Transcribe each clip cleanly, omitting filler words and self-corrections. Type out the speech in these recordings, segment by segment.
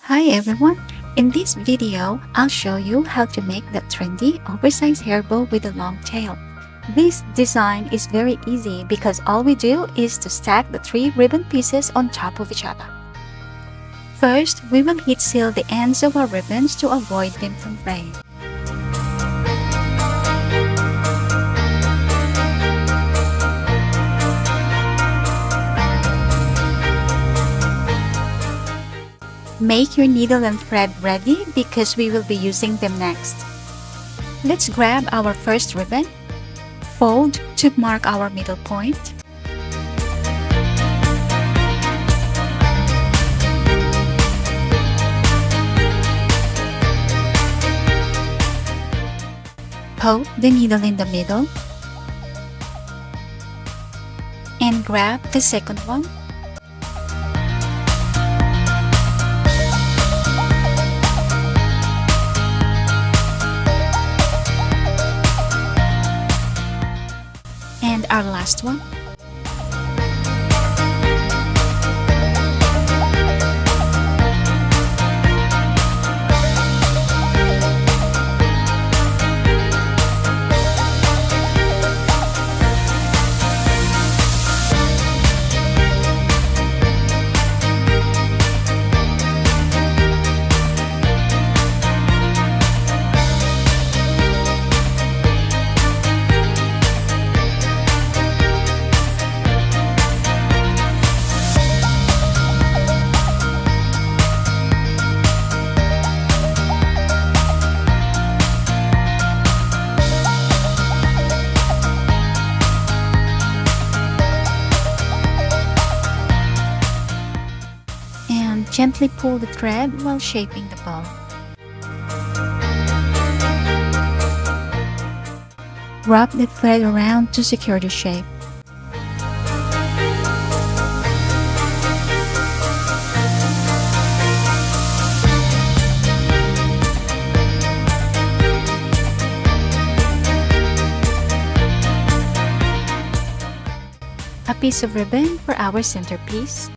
Hi everyone! In this video, I'll show you how to make the trendy oversized hair bow with a long tail. This design is very easy because all we do is to stack the 3 ribbon pieces on top of each other. First, we will heat seal the ends of our ribbons to avoid them from fraying. Make your needle and thread ready because we will be using them next. Let's grab our first ribbon, fold to mark our middle point, poke the needle in the middle, and grab the second one. And our last one. Gently pull the thread while shaping the bow. Wrap the thread around to secure the shape. A piece of ribbon for our centerpiece.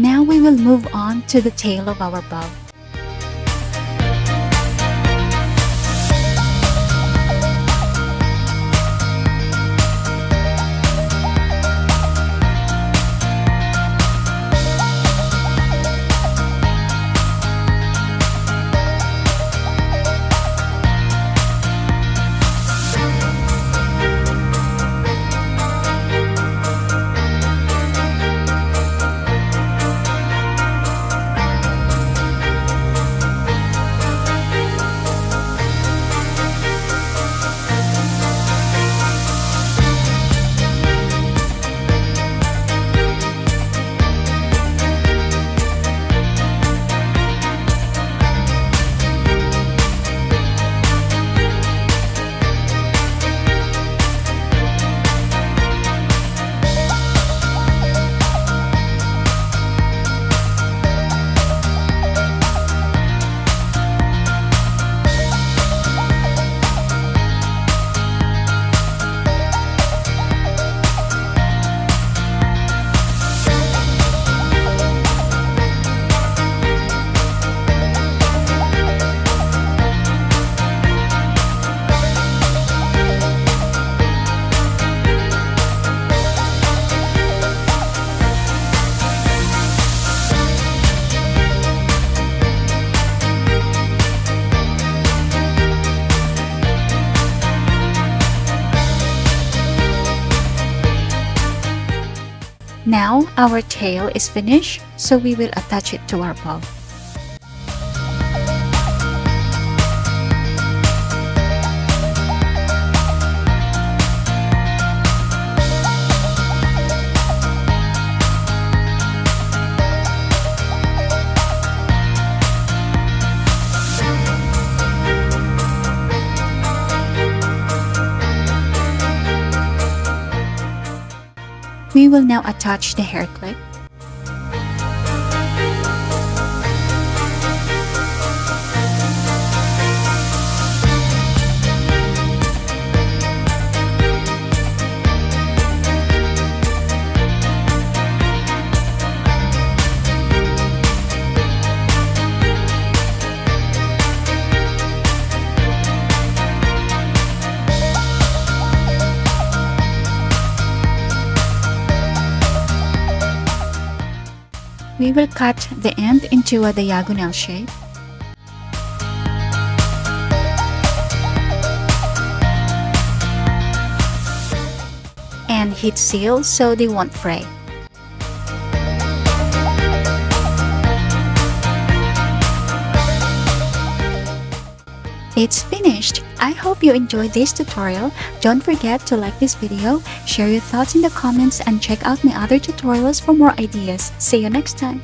Now we will move on to the tail of our bow. Now, our tail is finished, so we will attach it to our bow. We will now attach the hair clip. We will cut the end into a diagonal shape. And heat seal so they won't fray. It's finished! I hope you enjoyed this tutorial. Don't forget to like this video, share your thoughts in the comments, and check out my other tutorials for more ideas. See you next time!